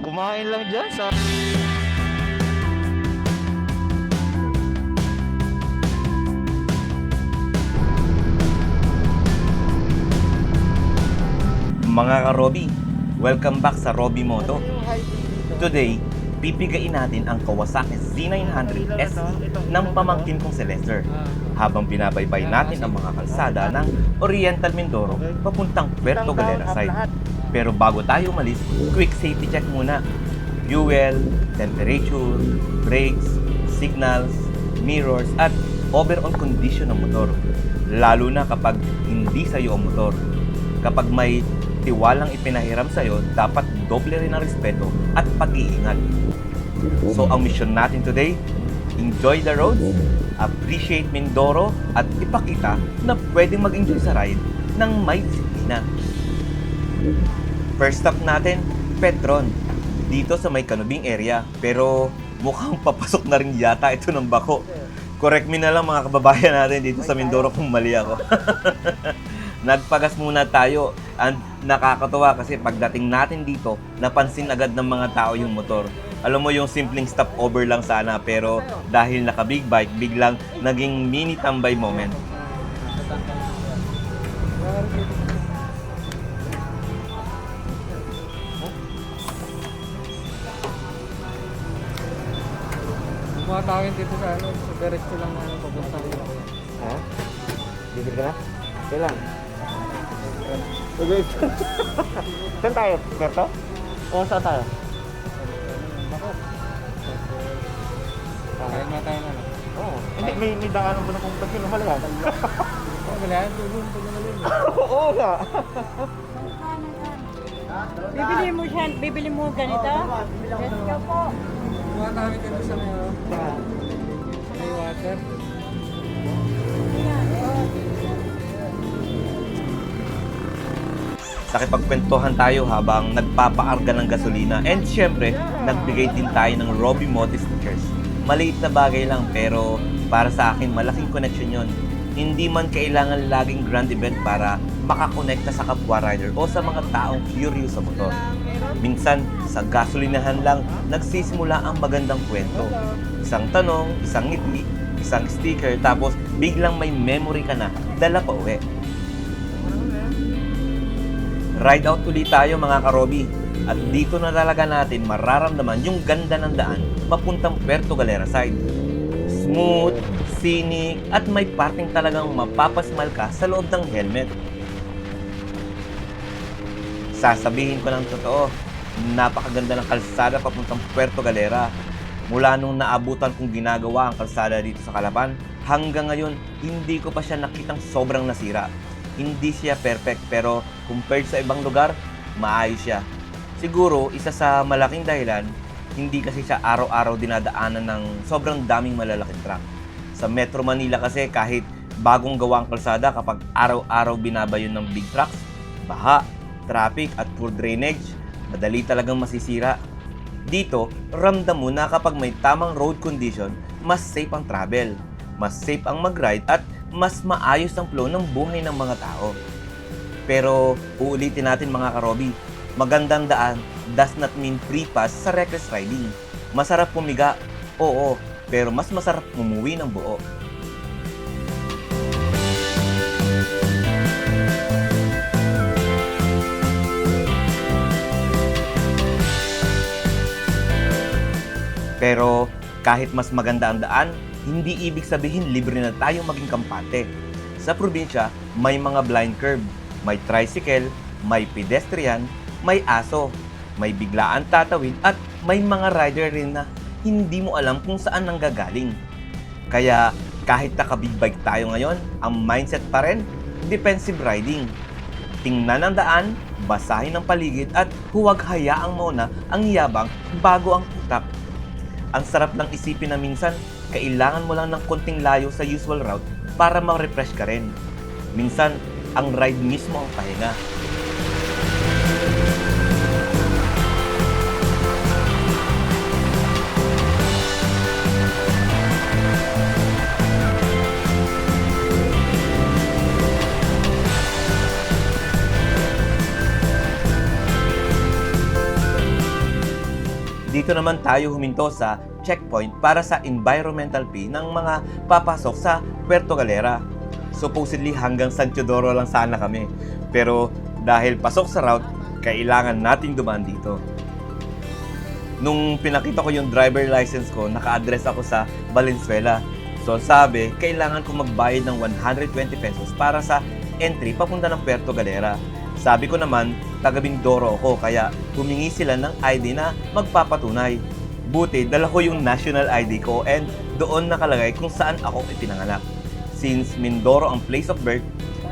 Kumain lang dyan sa... Mga ka-Robby, welcome back sa Robby Moto. Today, pipigain natin ang Kawasaki Z900 SE ng pamangkin kong si Lester habang binabaybay natin ang mga kalsada ng Oriental Mindoro papuntang Puerto Galera side. Pero bago tayo umalis, quick safety check muna. Fuel, temperature, brakes, signals, mirrors, at overall condition ng motor. Lalo na kapag hindi sa'yo ang motor. Kapag may tiwalang ipinahiram sa'yo, dapat doble rin ang respeto at pag-iingat. So ang mission natin today, enjoy the roads, appreciate Mindoro, at ipakita na pwedeng mag-enjoy sa ride ng may disiplina. First stop natin, Petron, dito sa may Canubing area. Pero mukhang papasok na rin yata ito ng bako. Correct me na lang mga kababayan natin dito sa Mindoro kung mali ako. Nagpagas muna tayo, and nakakatuwa kasi pagdating natin dito, napansin agad ng mga tao yung motor. Alam mo yung simpleng stopover lang sana, pero dahil naka big bike, biglang naging mini tambay moment. Mga tao dito sa sa diretso lang na papunta ko. Ha? Bibili ka na? Kailan? Saan tayo? Puerto? O saan tayo? Kahit nga tayo na lang. Oo. Hindi, may daanan ba na kung pag yun, malaga? Wala yan, tulun, tulun. Oo nga. Bibili mo ganito? Let's go po. Mga tao dito sa may water. Nakipagkwentuhan tayo habang nagpapaarga ng gasolina, and syempre, nagbigay din tayo ng Robby Moto stickers. Maliit na bagay lang pero para sa akin malaking connection yon. Hindi man kailangan laging grand event para makakonekta sa kapwa rider o sa mga taong curious sa motor. Minsan, sa gasolinahan lang nagsisimula ang magandang kwento. Isang tanong, isang ngiti, isang sticker, tapos biglang may memory ka na dala pa uwi. Ride out ulit tayo mga ka-Robby. At dito na talaga natin mararamdaman yung ganda ng daan papuntang Puerto Galera side. Smooth, scenic, at may parting talagang mapapasmal ka sa loob ng helmet. Sasabihin ko ng totoo, napakaganda ng kalsada papuntang Puerto Galera. Mula nung naabutan kong ginagawa ang kalsada dito sa Calapan, hanggang ngayon, hindi ko pa siya nakitang sobrang nasira. Hindi siya perfect, pero compared sa ibang lugar, maayos siya. Siguro, isa sa malaking dahilan, hindi kasi siya araw-araw dinadaanan ng sobrang daming malalaking truck. Sa Metro Manila kasi, kahit bagong gawa ang kalsada, kapag araw-araw binabayon ng big trucks, baha, traffic at poor drainage, madali talagang masisira. Dito, ramdam mo na kapag may tamang road condition, mas safe ang travel, mas safe ang mag-ride, at mas maayos ang flow ng buhay ng mga tao. Pero uulitin natin mga ka-Robby, magandang daan does not mean free pass sa reckless riding. Masarap pumiga, oo, pero mas masarap umuwi ng buo. Pero kahit mas maganda ang daan, hindi ibig sabihin libre na tayong maging kampante. Sa probinsya, may mga blind curve, may tricycle, may pedestrian, may aso, may biglaan tatawid, at may mga rider rin na hindi mo alam kung saan nanggagaling. Kaya kahit naka-big bike tayo ngayon, ang mindset pa rin, defensive riding. Tingnan ang daan, basahin ang paligid, at huwag hayaang mauna ang yabang bago ang utak. Ang sarap ng isipin na minsan, kailangan mo lang ng konting layo sa usual route para ma-refresh ka rin. Minsan, ang ride mismo ang pahinga. Dito naman tayo huminto sa checkpoint para sa environmental fee ng mga papasok sa Puerto Galera. Supposedly hanggang San Teodoro lang sana kami. Pero dahil pasok sa route, kailangan nating dumaan dito. Nung pinakita ko yung driver license ko, naka-address ako sa Valenzuela. So sabi, kailangan ko magbayad ng 120 pesos para sa entry papunta ng Puerto Galera. Sabi ko naman, taga Mindoro ako, kaya humingi sila ng ID na magpapatunay. Buti, dala ko yung national ID ko and doon nakalagay kung saan ako ipinanganak. Since Mindoro ang place of birth,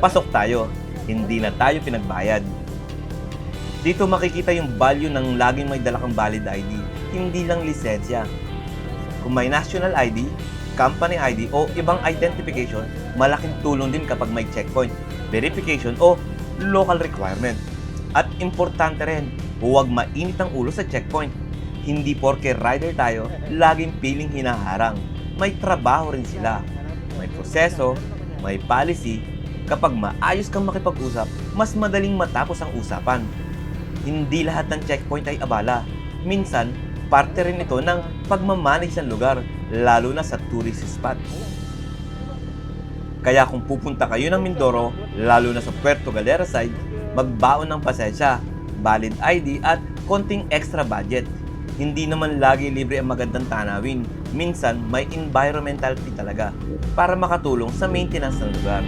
pasok tayo. Hindi na tayo pinagbayad. Dito makikita yung value ng laging may dala kang valid ID, hindi lang lisensya. Kung may national ID, company ID o ibang identification, malaking tulong din kapag may checkpoint, verification o local requirement. At importante rin, huwag mainit ang ulo sa checkpoint. Hindi porke rider tayo, laging piling hinaharang. May trabaho rin sila. May proseso, may policy. Kapag maayos kang makipag-usap, mas madaling matapos ang usapan. Hindi lahat ng checkpoint ay abala. Minsan, parte rin ito ng pagmamanage ng lugar, lalo na sa tourist spot. Kaya kung pupunta kayo ng Mindoro, lalo na sa Puerto Galera side, magbaon ng pasensya, valid ID at konting extra budget. Hindi naman lagi libre ang magandang tanawin. Minsan, may environmental fee talaga para makatulong sa maintenance ng lugar.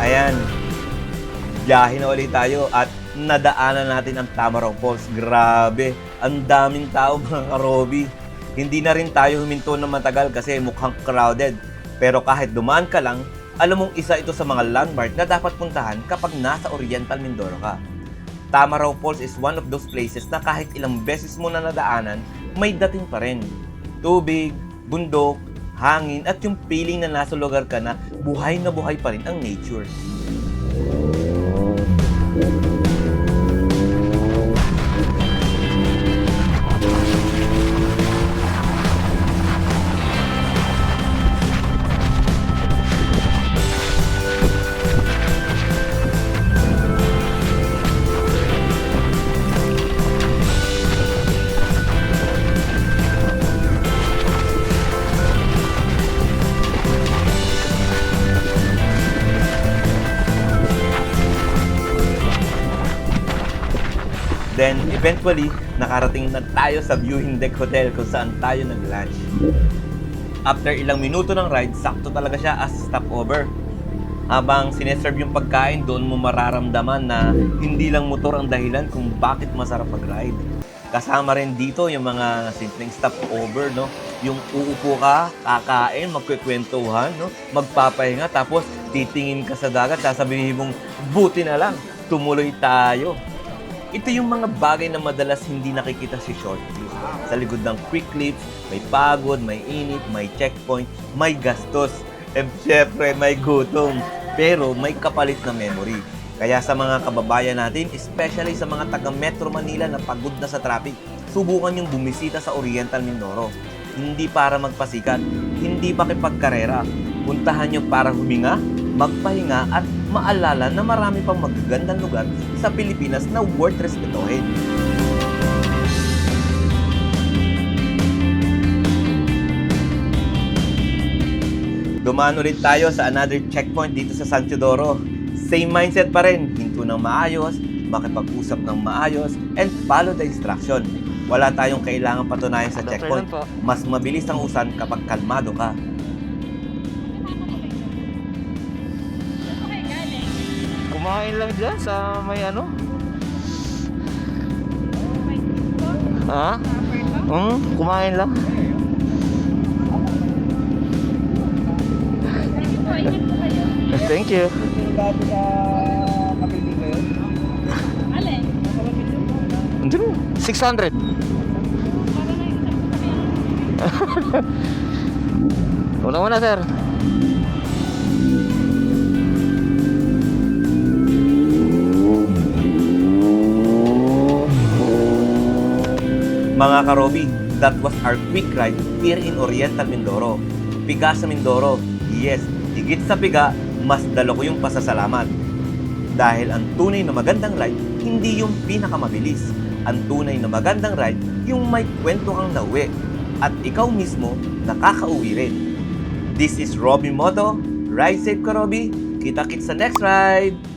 Ayan, biyahe na ulit tayo at nadaanan natin ang Tamarong Falls. Grabe, ang daming tao mga karobi. Hindi na rin tayo huminto ng matagal kasi mukhang crowded. Pero kahit dumaan ka lang, alam mong isa ito sa mga landmark na dapat puntahan kapag nasa Oriental Mindoro ka. Tamarong Falls is one of those places na kahit ilang beses mo na nadaanan, may dating pa rin. Tubig, bundok, hangin at yung feeling na nasa lugar ka na buhay pa rin ang nature. Then, eventually, nakarating na tayo sa Viewing Deck Hotel kung saan tayo nag-lunch. After ilang minuto ng ride, sakto talaga siya as stopover. Habang sineserve yung pagkain, doon mo mararamdaman na hindi lang motor ang dahilan kung bakit masarap mag-ride. Kasama rin dito yung mga simpleng stopover, no? Yung uupo ka, kakain, magkukwentuhan, no? Magpapahinga, tapos titingin ka sa dagat, sasabihin mong, buti na lang, tumuloy tayo. Ito yung mga bagay na madalas hindi nakikita si short clips. Sa likod ng quick clips, may pagod, may init, may checkpoint, may gastos. At syempre, may gutom. Pero may kapalit na memory. Kaya sa mga kababayan natin, especially sa mga taga Metro Manila na pagod na sa traffic, subukan yung bumisita sa Oriental Mindoro. Hindi para magpasikat, hindi makipagkarera. Puntahan nyo para huminga, magpahinga at maalala na marami pang magagandang lugar sa Pilipinas na worth respetuhin. Dumaan ulit tayo sa another checkpoint dito sa San Teodoro. Same mindset pa rin, hinto ng maayos, makipag-usap ng maayos, and follow the instruction. Wala tayong kailangang patunayan sa checkpoint. Mas mabilis ang usan kapag kalmado ka. Kumain lang dyan sa may ano? Ha? Kumain lang. Thank you. Alin? Hindi mo. 600. Una muna, sir. Mga karobi, that was our quick ride here in Oriental Mindoro. Piga sa Mindoro, yes, higit sa piga, mas dalo ko yung pasasalamat. Dahil ang tunay na magandang ride, hindi yung pinakamabilis. Ang tunay na magandang ride, yung may kwento kang nauwi. At ikaw mismo, nakakauwi rin. This is Robby Moto. Ride safe ka, Robby. Kita-kits sa next ride!